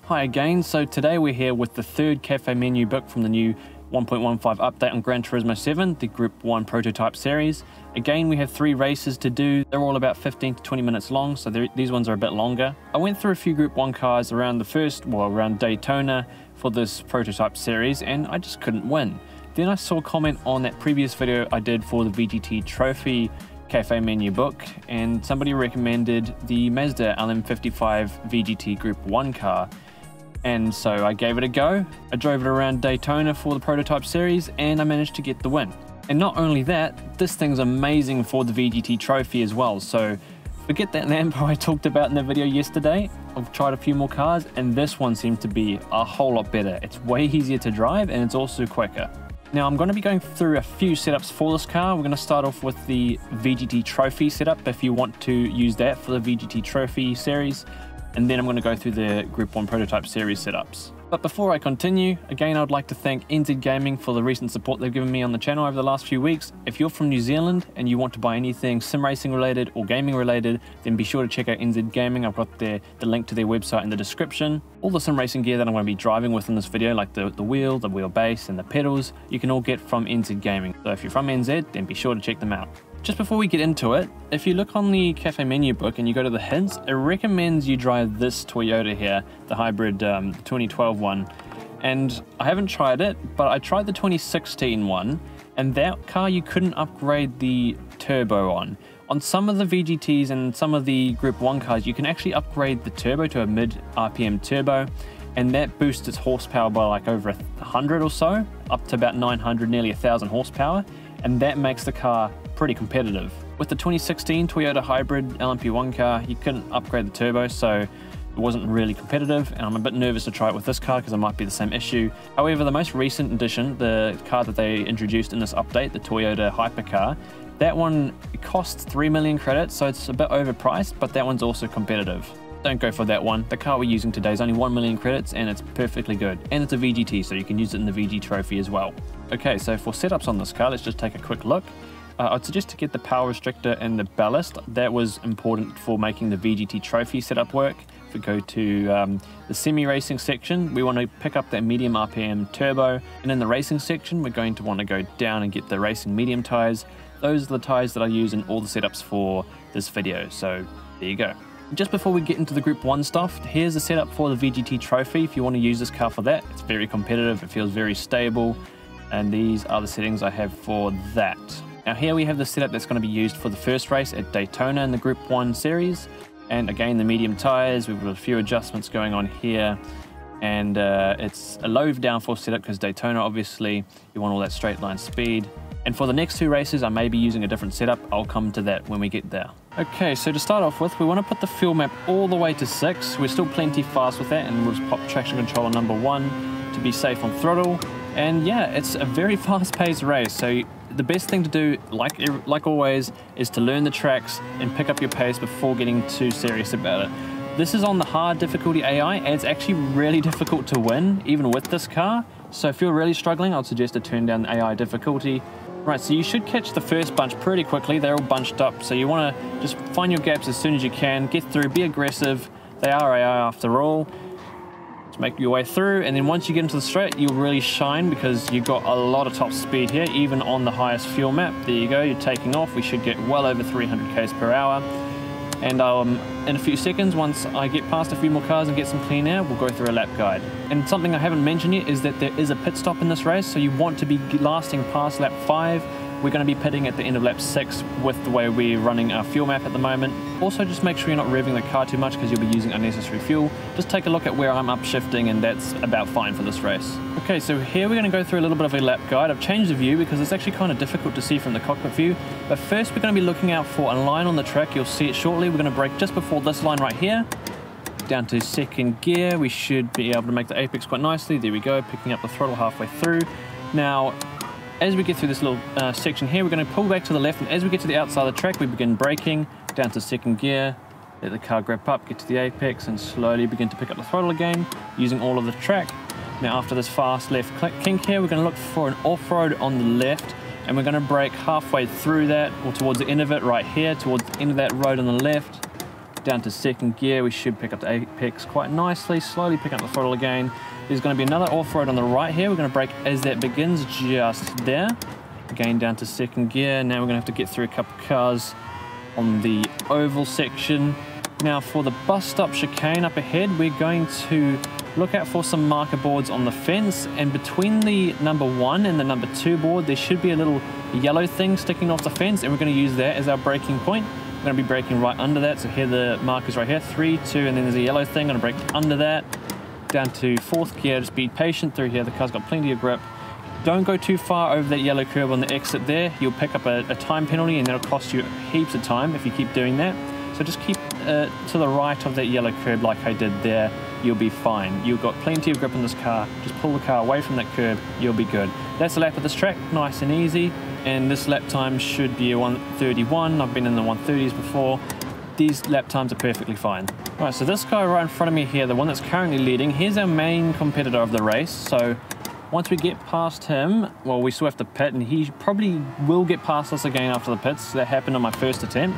Hi again, so today we're here with the third cafe menu book from the new 1.15 update on Gran Turismo 7, the Gr1 Prototype Series. Again, we have 3 races to do. They're all about 15 to 20 minutes long, so these ones are a bit longer. I went through a few Group 1 cars around around Daytona for this Prototype Series, and I just couldn't win. Then I saw a comment on that previous video I did for the Vgt Trophy cafe menu book, and somebody recommended the Mazda LM55 VGT Group 1 car. And so I gave it a go. I drove it around Daytona for the Prototype Series and I managed to get the win. And not only that, this thing's amazing for the VGT Trophy as well. So forget that Lambo I talked about in the video yesterday. I've tried a few more cars and this one seems to be a whole lot better. It's way easier to drive and it's also quicker. Now I'm going to be going through a few setups for this car. We're going to start off with the VGT Trophy setup if you want to use that for the VGT Trophy series. And then I'm going to go through the Group 1 Prototype Series setups. But before I continue, again I'd like to thank NZ Gaming for the recent support they've given me on the channel over the last few weeks. If you're from New Zealand and you want to buy anything sim racing related or gaming related, then be sure to check out NZ Gaming. I've got the link to their website in the description. All the sim racing gear that I'm going to be driving with in this video, like the wheel, the wheelbase and the pedals, you can all get from NZ Gaming. So if you're from NZ, then be sure to check them out. Just before we get into it, if you look on the cafe menu book and you go to the hints, it recommends you drive this Toyota here, the hybrid 2012 one. And I haven't tried it, but I tried the 2016 one, and that car you couldn't upgrade the turbo on. On some of the VGTs and some of the Group 1 cars, you can actually upgrade the turbo to a mid RPM turbo, and that boosts its horsepower by like over 100 or so, up to about 900, nearly 1,000 horsepower, and that makes the car pretty competitive. With the 2016 Toyota hybrid LMP1 car, you couldn't upgrade the turbo, so it wasn't really competitive, and I'm a bit nervous to try it with this car because it might be the same issue. However, the most recent edition, the car that they introduced in this update, the Toyota hypercar, that one costs 3 million credits, so it's a bit overpriced, but that one's also competitive. Don't go for that one. The car we're using today is only 1 million credits and it's perfectly good. And it's a VGT, so you can use it in the VG Trophy as well. Okay, so for setups on this car, let's just take a quick look. I'd suggest to get the power restrictor and the ballast. That was important for making the VGT Trophy setup work. If we go to the semi-racing section, we want to pick up that medium RPM turbo. And in the racing section, we're going to want to go down and get the racing medium tires. Those are the tires that I use in all the setups for this video. So there you go. Just before we get into the Group 1 stuff, here's the setup for the VGT Trophy. If you want to use this car for that, it's very competitive, it feels very stable, and these are the settings I have for that. Now here we have the setup that's going to be used for the first race at Daytona in the Group 1 series, and again the medium tires. We've got a few adjustments going on here, and it's a low downforce setup because Daytona, obviously you want all that straight line speed. And for the next 2 races I may be using a different setup. I'll come to that when we get there. Okay, so to start off with, we want to put the fuel map all the way to 6. We're still plenty fast with that, and we'll just pop traction controller number 1 to be safe on throttle. And yeah, it's a very fast-paced race, so the best thing to do, like always, is to learn the tracks and pick up your pace before getting too serious about it. This is on the hard difficulty AI, and it's actually really difficult to win, even with this car. So if you're really struggling, I'd suggest to turn down the AI difficulty. Right, so you should catch the first bunch pretty quickly. They're all bunched up, so you want to just find your gaps as soon as you can, get through, be aggressive. They are AI after all. Just make your way through, and then once you get into the straight, you'll really shine because you've got a lot of top speed here, even on the highest fuel map. There you go, you're taking off. We should get well over 300 k's per hour. And in a few seconds, once I get past a few more cars and get some clean air, we'll go through a lap guide. And something I haven't mentioned yet is that there is a pit stop in this race, so you want to be lasting past lap 5. We're going to be pitting at the end of lap 6 with the way we're running our fuel map at the moment. Also, just make sure you're not revving the car too much because you'll be using unnecessary fuel. Just take a look at where I'm upshifting, and that's about fine for this race. Okay, so here we're going to go through a little bit of a lap guide. I've changed the view because it's actually kind of difficult to see from the cockpit view. But first we're going to be looking out for a line on the track. You'll see it shortly. We're going to brake just before this line right here. Down to 2nd gear. We should be able to make the apex quite nicely. There we go, picking up the throttle halfway through. Now, as we get through this little section here, we're going to pull back to the left, and as we get to the outside of the track, we begin braking down to 2nd gear, let the car grip up, get to the apex, and slowly begin to pick up the throttle again, using all of the track. Now after this fast left kink here, we're going to look for an off-road on the left, and we're going to brake halfway through that, or towards the end of it right here, towards the end of that road on the left, down to second gear, we should pick up the apex quite nicely, slowly pick up the throttle again. There's going to be another off-road on the right here. We're going to brake as that begins, just there. Again, down to second gear. Now we're going to have to get through a couple of cars on the oval section. Now for the bus stop chicane up ahead, we're going to look out for some marker boards on the fence, and between the number 1 and the number 2 board, there should be a little yellow thing sticking off the fence, and we're going to use that as our braking point. We're going to be braking right under that, so here the markers right here, 3, 2, and then there's a yellow thing. I'm going to brake under that, down to 4th gear. Just be patient through here, the car's got plenty of grip. Don't go too far over that yellow curb on the exit there. You'll pick up a time penalty, and that'll cost you heaps of time if you keep doing that. So just keep to the right of that yellow curb like I did there. You'll be fine. You've got plenty of grip on this car. Just pull the car away from that curb, you'll be good. That's a lap of this track, nice and easy. And this lap time should be a 1:31. I've been in the 1:30s before. These lap times are perfectly fine. All right, so this guy right in front of me here, the one that's currently leading, here's our main competitor of the race. So once we get past him, well, we still have to pit, and he probably will get past us again after the pits. That happened on my first attempt.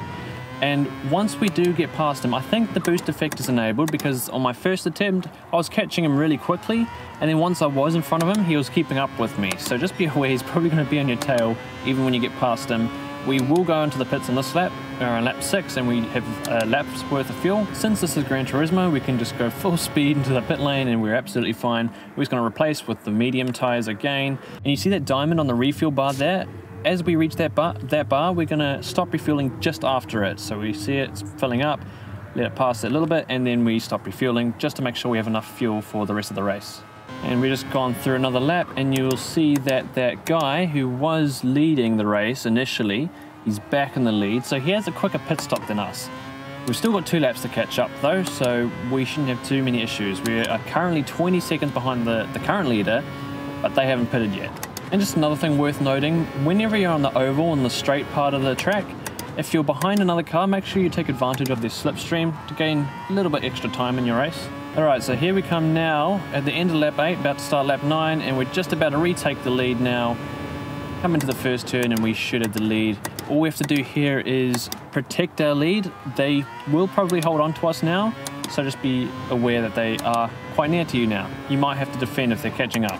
And once we do get past him, I think the boost effect is enabled, because on my first attempt, I was catching him really quickly, and then once I was in front of him, he was keeping up with me. So just be aware, he's probably going to be on your tail even when you get past him. We will go into the pits on this lap, on lap 6, and we have a lap's worth of fuel. Since this is Gran Turismo, we can just go full speed into the pit lane and we're absolutely fine. We're just going to replace with the medium tires again. And you see that diamond on the refuel bar there? As we reach that bar, we're going to stop refueling just after it. So we see it's filling up, let it pass it a little bit, and then we stop refueling just to make sure we have enough fuel for the rest of the race. And we've just gone through another lap, and you'll see that that guy who was leading the race initially, he's back in the lead, so he has a quicker pit stop than us. We've still got 2 laps to catch up though, so we shouldn't have too many issues. We are currently 20 seconds behind the current leader, but they haven't pitted yet. And just another thing worth noting, whenever you're on the oval, on the straight part of the track, if you're behind another car, make sure you take advantage of this slipstream to gain a little bit extra time in your race. Alright, so here we come now at the end of lap 8, about to start lap 9, and we're just about to retake the lead now. Come into the first turn and we should have the lead. All we have to do here is protect our lead. They will probably hold on to us now, so just be aware that they are quite near to you now. You might have to defend if they're catching up.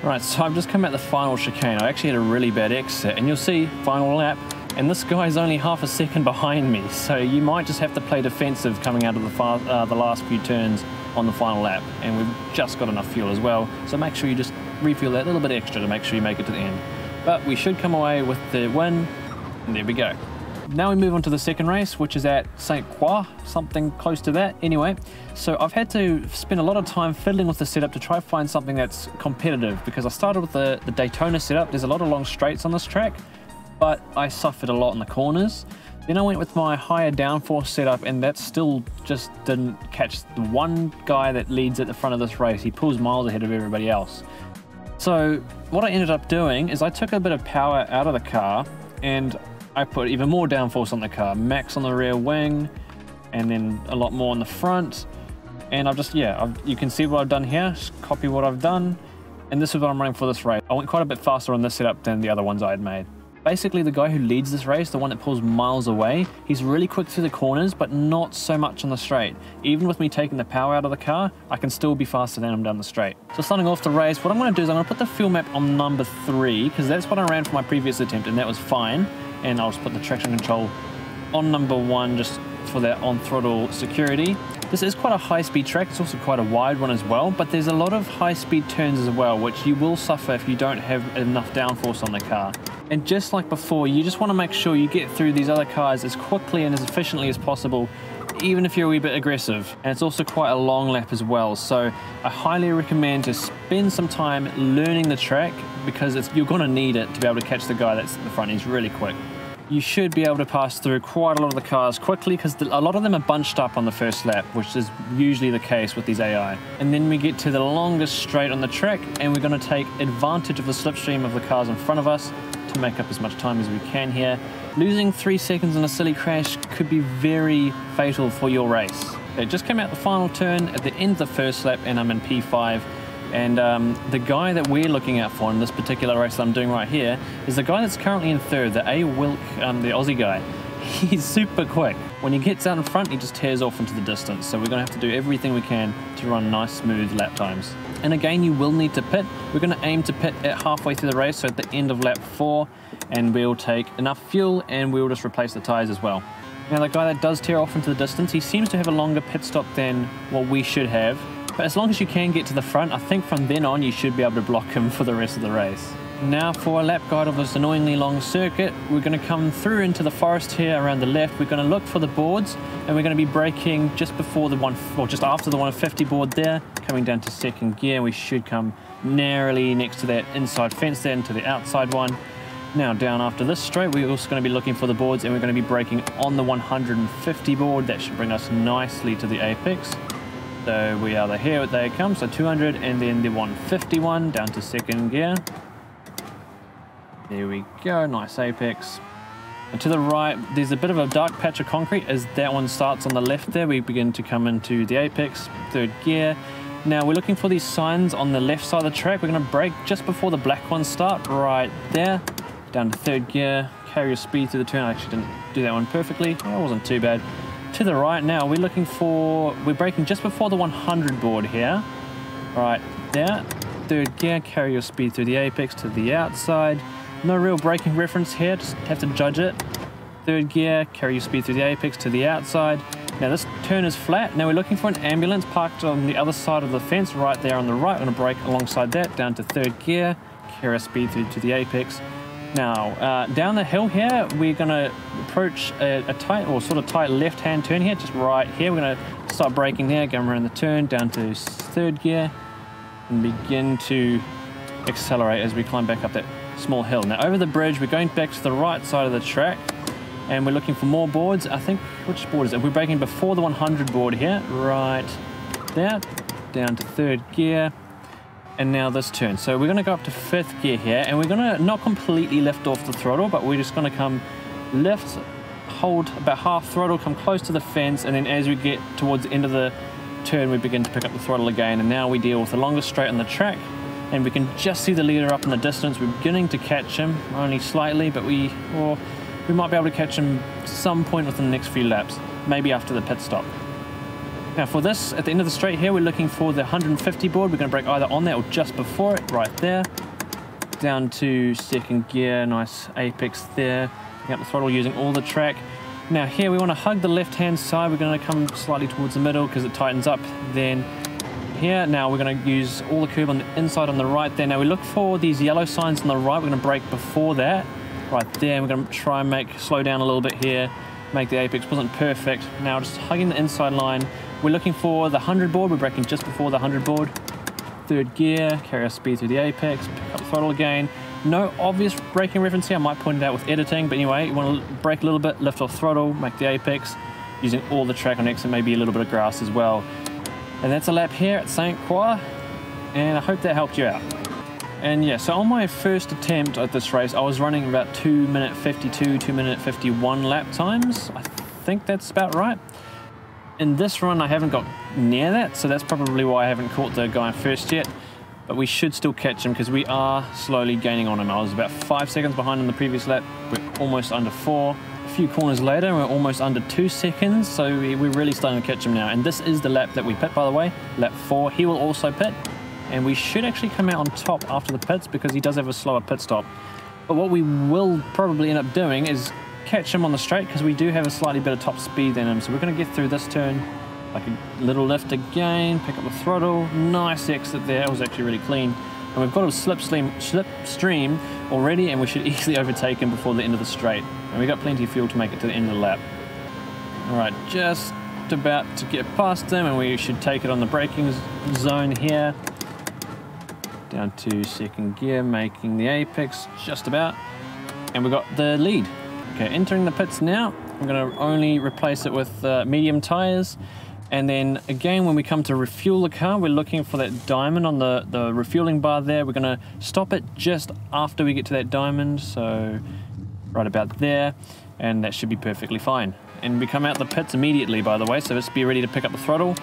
Right, so I've just come at the final chicane. I actually had a really bad exit, and you'll see, final lap, and this guy's only half a second behind me, so you might just have to play defensive coming out of the last few turns on the final lap, and we've just got enough fuel as well, so make sure you just refuel that little bit extra to make sure you make it to the end. But we should come away with the win, and there we go. Now we move on to the second race, which is at St. Croix, something close to that. Anyway, so I've had to spend a lot of time fiddling with the setup to try to find something that's competitive, because I started with the Daytona setup. There's a lot of long straights on this track, but I suffered a lot in the corners. Then I went with my higher downforce setup, and that still just didn't catch the one guy that leads at the front of this race. He pulls miles ahead of everybody else. So what I ended up doing is I took a bit of power out of the car, and I put even more downforce on the car, max on the rear wing, and then a lot more on the front. And I've just, you can see what I've done here, just copy what I've done, and this is what I'm running for this race. I went quite a bit faster on this setup than the other ones I had made. Basically, the guy who leads this race, the one that pulls miles away, he's really quick through the corners, but not so much on the straight. Even with me taking the power out of the car, I can still be faster than him down the straight. So starting off the race, what I'm going to do is I'm going to put the fuel map on number 3, because that's what I ran for my previous attempt, and that was fine. And I'll just put the traction control on number 1 just for that on-throttle security. This is quite a high-speed track. It's also quite a wide one as well, but there's a lot of high-speed turns as well, which you will suffer if you don't have enough downforce on the car. And just like before, you just want to make sure you get through these other cars as quickly and as efficiently as possible, even if you're a wee bit aggressive. And it's also quite a long lap as well, so I highly recommend to spend some time learning the track, because you're going to need it to be able to catch the guy that's at the front. He's really quick. You should be able to pass through quite a lot of the cars quickly, because a lot of them are bunched up on the first lap, which is usually the case with these AI. And then we get to the longest straight on the track, and we're going to take advantage of the slipstream of the cars in front of us to make up as much time as we can here. Losing 3 seconds in a silly crash could be very fatal for your race. It just came out the final turn at the end of the first lap, and I'm in P5. And the guy that we're looking out for in this particular race that I'm doing right here is the guy that's currently in third, the A. Wilk, the Aussie guy. he's super quick. When he gets out in front, he just tears off into the distance. So we're going to have to do everything we can to run nice, smooth lap times. And again, you will need to pit. We're going to aim to pit at halfway through the race, so at the end of lap 4, and we'll take enough fuel and we'll just replace the tires as well. Now, the guy that does tear off into the distance, he seems to have a longer pit stop than what we should have. But as long as you can get to the front, I think from then on you should be able to block him for the rest of the race. Now for a lap guide of this annoyingly long circuit, we're going to come through into the forest here around the left. We're going to look for the boards, and we're going to be braking just before just after the 150 board there, coming down to second gear. We should come narrowly next to that inside fence there into the outside one. Now down after this straight, we're also going to be looking for the boards, and we're going to be braking on the 150 board. That should bring us nicely to the apex. So we are here, there it comes, so 200, and then the 151 down to second gear. There we go, nice apex. And to the right, there's a bit of a dark patch of concrete. As that one starts on the left there, we begin to come into the apex, third gear. Now we're looking for these signs on the left side of the track. We're going to brake just before the black ones start, right there. Down to third gear, carry your speed through the turn. I actually didn't do that one perfectly. That wasn't too bad. To the right now, we're braking just before the 100 board here. Right there, third gear, carry your speed through the apex to the outside. No real braking reference here, just have to judge it. Third gear, carry your speed through the apex to the outside. Now this turn is flat. Now we're looking for an ambulance parked on the other side of the fence, right there on the right. I'm going to brake alongside that, down to third gear, carry our speed through to the apex. Now, down the hill here, we're going to approach a tight, or sort of tight left-hand turn here, just right here. We're going to start braking there, going around the turn, down to third gear, and begin to accelerate as we climb back up that small hill. Now over the bridge, we're going back to the right side of the track, and we're looking for more boards. I think, which board is it? We're braking before the 100 board here, right there, down to third gear, and now this turn. So we're going to go up to fifth gear here, and we're going to not completely lift off the throttle, but we're just going to come lift, hold about half throttle, come close to the fence, and then as we get towards the end of the turn, we begin to pick up the throttle again, and now we deal with the longest straight on the track. And we can just see the leader up in the distance. We're beginning to catch him, only slightly, but we might be able to catch him some point within the next few laps, maybe after the pit stop. Now for this, at the end of the straight here, we're looking for the 150 board. We're going to brake either on that or just before it, right there. Down to second gear, nice apex there. Picking up the throttle using all the track. Now here we want to hug the left-hand side. We're going to come slightly towards the middle because it tightens up. Then here, now we're going to use all the curb on the inside on the right there. Now we look for these yellow signs on the right. We're going to brake before that, right there. We're going to try and slow down a little bit here, make the apex. Wasn't perfect. Now just hugging the inside line. We're looking for the 100 board. We're braking just before the 100 board. Third gear, carry our speed through the apex, pick up the throttle again. No obvious braking reference here. I might point it out with editing, but anyway, you want to brake a little bit, lift off throttle, make the apex, using all the track on exit, maybe a little bit of grass as well. And that's a lap here at St. Croix, and I hope that helped you out. And yeah, so on my first attempt at this race, I was running about 2:52, 2:51 lap times. I think that's about right. In this run, I haven't got near that, so that's probably why I haven't caught the guy first yet. But we should still catch him because we are slowly gaining on him. I was about 5 seconds behind on the previous lap. We're almost under 4. A few corners later, we're almost under 2 seconds, so we're really starting to catch him now. And this is the lap that we pit, by the way, lap 4. He will also pit, and we should actually come out on top after the pits because he does have a slower pit stop. But what we will probably end up doing is catch him on the straight because we do have a slightly better top speed than him. So we're going to get through this turn, like a little lift again, pick up the throttle, nice exit there. It was actually really clean. And we've got a slipstream already, and we should easily overtake him before the end of the straight. And we've got plenty of fuel to make it to the end of the lap. All right, just about to get past him, and we should take it on the braking zone here. Down to second gear, making the apex, just about. And we've got the lead. Okay, entering the pits now. I'm going to only replace it with medium tires. And then again, when we come to refuel the car, we're looking for that diamond on the refueling bar there. We're going to stop it just after we get to that diamond. So right about there, and that should be perfectly fine. And we come out the pits immediately, by the way, so let's be ready to pick up the throttle.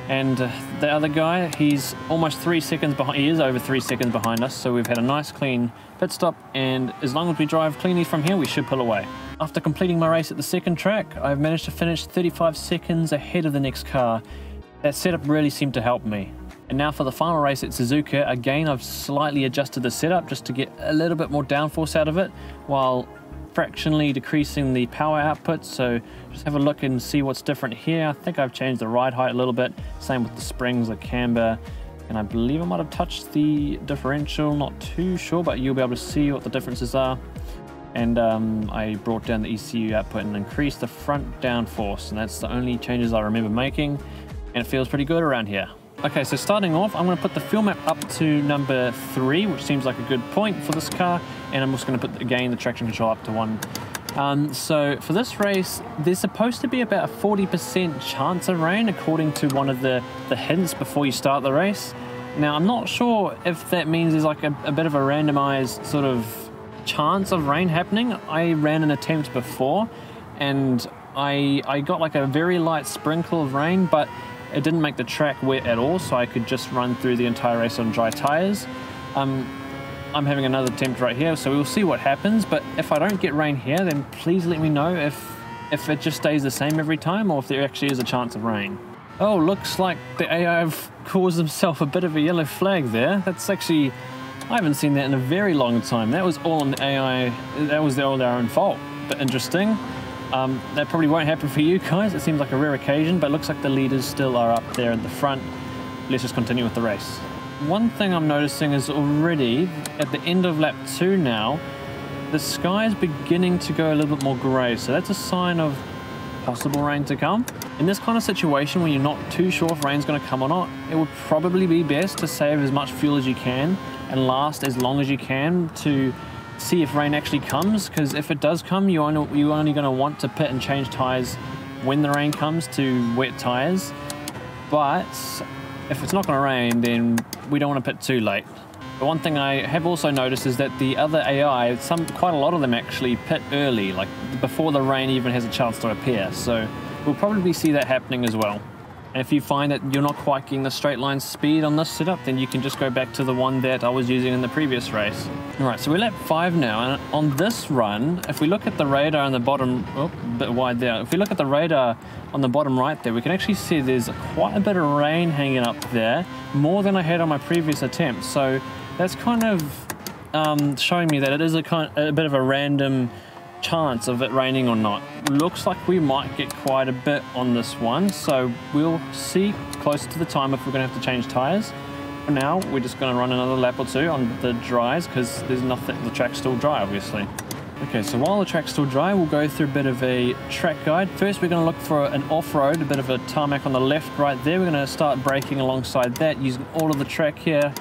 And the other guy, he's almost 3 seconds behind. He is over 3 seconds behind us, so we've had a nice clean pit stop, and as long as we drive cleanly from here, we should pull away. After completing my race at the second track, I've managed to finish 35 seconds ahead of the next car. That setup really seemed to help me. And now for the final race at Suzuka, again I've slightly adjusted the setup just to get a little bit more downforce out of it, while fractionally decreasing the power output. So just have a look and see what's different here. I think I've changed the ride height a little bit, same with the springs, the camber, and I believe I might have touched the differential, not too sure, but you'll be able to see what the differences are. And I brought down the ECU output and increased the front downforce, and that's the only changes I remember making, and it feels pretty good around here. Okay, so starting off, I'm going to put the fuel map up to number 3, which seems like a good point for this car, and I'm just going to put, again, the traction control up to 1. So for this race, there's supposed to be about a 40% chance of rain, according to one of the hints before you start the race. Now, I'm not sure if that means there's like a bit of a randomized sort of chance of rain happening. I ran an attempt before, and I got like a very light sprinkle of rain, but it didn't make the track wet at all, so I could just run through the entire race on dry tires. I'm having another attempt right here, so we'll see what happens, but if I don't get rain here, then please let me know if it just stays the same every time, or if there actually is a chance of rain. Oh, looks like the AI have caused himself a bit of a yellow flag there. That's actually, I haven't seen that in a very long time. That was all on the AI, that was all their own fault, but interesting. That probably won't happen for you guys. It seems like a rare occasion, but it looks like the leaders still are up there at the front. Let's just continue with the race. One thing I'm noticing is already at the end of lap 2 now, the sky is beginning to go a little bit more grey, so that's a sign of possible rain to come. In this kind of situation, when you're not too sure if rain's going to come or not, it would probably be best to save as much fuel as you can and last as long as you can to see if rain actually comes, because if it does come, you're only going to want to pit and change tires when the rain comes to wet tires. But if it's not going to rain, then we don't want to pit too late. But one thing I have also noticed is that the other AI, quite a lot of them actually pit early, like before the rain even has a chance to appear. So we'll probably see that happening as well. And if you find that you're not quite getting the straight line speed on this setup, then you can just go back to the one that I was using in the previous race. Alright, so we're lap 5 now, and on this run, if we look at the radar on the bottom, oh, a bit wide there. If we look at the radar on the bottom right there, we can actually see there's quite a bit of rain hanging up there, more than I had on my previous attempt. So that's kind of showing me that it is a bit of a random chance of it raining or not. Looks like we might get quite a bit on this one, so we'll see closer to the time if we're going to have to change tires. For now, we're just going to run another lap or 2 on the dries, because there's nothing, the track's still dry obviously. Okay, so while the track's still dry, we'll go through a bit of a track guide. First, we're going to look for an off-road, a bit of a tarmac on the left right there. We're going to start braking alongside that, using all of the track here.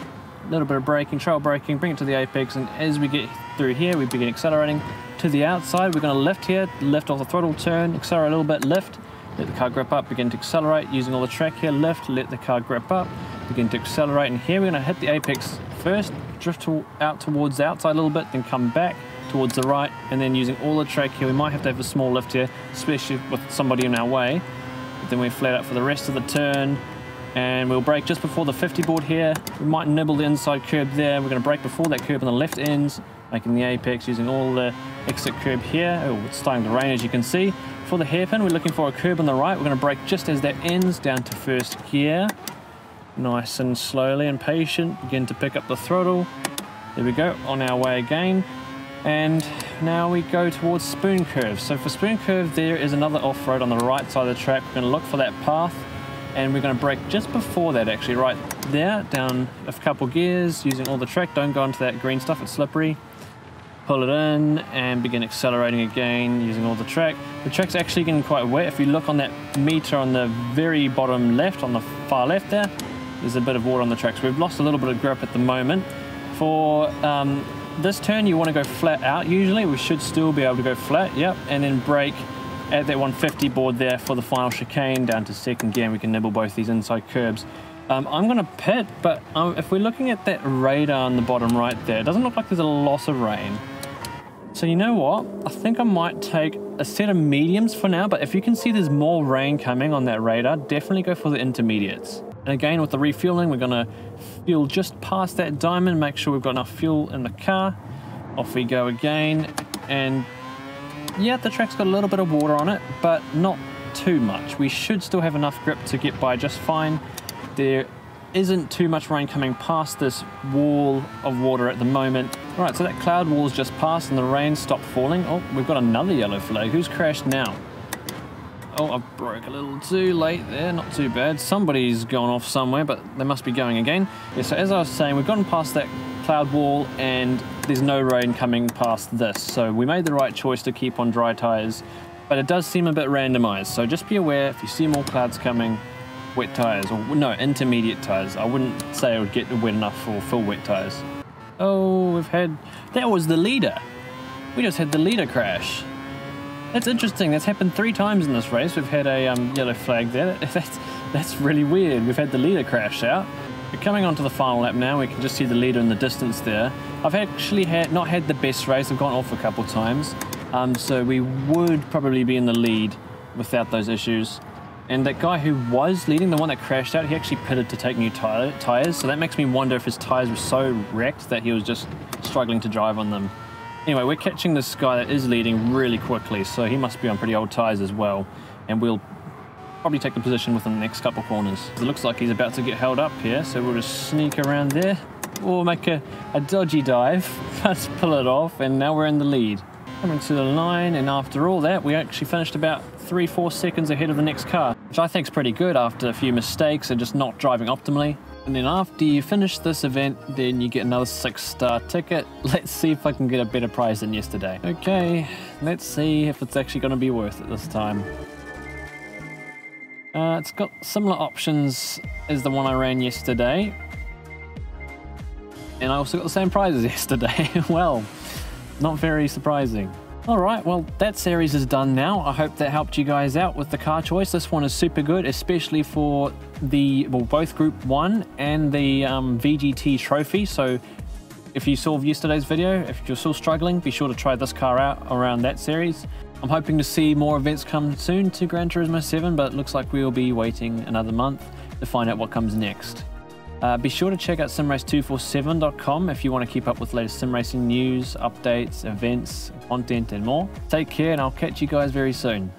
A little bit of braking, trail braking, bring it to the apex, and as we get through here, we begin accelerating to the outside. We're going to lift here, lift off the throttle, turn, accelerate a little bit, lift, let the car grip up, begin to accelerate, using all the track here, lift, let the car grip up, begin to accelerate, and here we're going to hit the apex first, drift out towards the outside a little bit, then come back towards the right, and then using all the track here, we might have to have a small lift here, especially with somebody in our way, but then we flat out for the rest of the turn. And we'll brake just before the 50 board here. We might nibble the inside curb there. We're going to brake before that curb on the left ends, making the apex, using all the exit curb here. Oh, it's starting to rain, as you can see. For the hairpin, we're looking for a curb on the right. We're going to brake just as that ends, down to first gear. Nice and slowly and patient. Begin to pick up the throttle. There we go, on our way again. And now we go towards spoon curve. So for spoon curve, there is another off-road on the right side of the track. We're going to look for that path. And we're going to brake just before that, actually, right there, down a couple gears, using all the track. Don't go into that green stuff, it's slippery. Pull it in and begin accelerating again, using all the track. The track's actually getting quite wet. If you look on that meter on the very bottom left, on the far left there's a bit of water on the track. So we've lost a little bit of grip at the moment. For this turn, you want to go flat out usually. We should still be able to go flat, yep, and then brake at that 150 board there for the final chicane, down to second gear, and we can nibble both these inside curbs. I'm going to pit, but if we're looking at that radar on the bottom right there, it doesn't look like there's a loss of rain. So you know what? I think I might take a set of mediums for now, but if you can see there's more rain coming on that radar, definitely go for the intermediates. And again, with the refueling, we're gonna fuel just past that diamond, make sure we've got enough fuel in the car. Off we go again, and yeah, the track's got a little bit of water on it, but not too much. We should still have enough grip to get by just fine. There isn't too much rain coming past this wall of water at the moment. All right, so that cloud wall's just passed and the rain stopped falling. Oh, we've got another yellow flag. Who's crashed now? Oh, I broke a little too late there, not too bad. Somebody's gone off somewhere, but they must be going again. Yeah, so as I was saying, we've gotten past that cloud wall and there's no rain coming past this. So we made the right choice to keep on dry tires, but it does seem a bit randomized. So just be aware, if you see more clouds coming, wet tires, or no, intermediate tires. I wouldn't say I would get wet enough for full wet tires. Oh, that was the leader. We just had the leader crash. That's interesting. That's happened 3 times in this race. We've had a yellow flag there. That's really weird. We've had the leader crash out. We're coming onto the final lap now. We can just see the leader in the distance there. I've actually not had the best race. I've gone off a couple times. So we would probably be in the lead without those issues. And that guy who was leading, the one that crashed out, he actually pitted to take new tires. So that makes me wonder if his tires were so wrecked that he was just struggling to drive on them. Anyway, we're catching this guy that is leading really quickly, so he must be on pretty old tires as well. And we'll probably take the position within the next couple corners. It looks like he's about to get held up here, so we'll just sneak around there. Or make a dodgy dive, let's pull it off, and now we're in the lead. Coming to the line, and after all that, we actually finished about 3-4 seconds ahead of the next car, which I think is pretty good after a few mistakes and just not driving optimally. And then after you finish this event, then you get another 6-star ticket. Let's see if I can get a better prize than yesterday. Okay, let's see if it's actually going to be worth it this time. It's got similar options as the one I ran yesterday. And I also got the same prize as yesterday. Well, not very surprising. Alright, well that series is done now. I hope that helped you guys out with the car choice. This one is super good, especially for both Group 1 and the Vgt Trophy. So if you saw yesterday's video, if you're still struggling, be sure to try this car out around that series. I'm hoping to see more events come soon to Gran Turismo 7, but it looks like we'll be waiting another month to find out what comes next. Be sure to check out simrace247.com if you want to keep up with the latest sim racing news, updates, events, content and more. Take care, and I'll catch you guys very soon.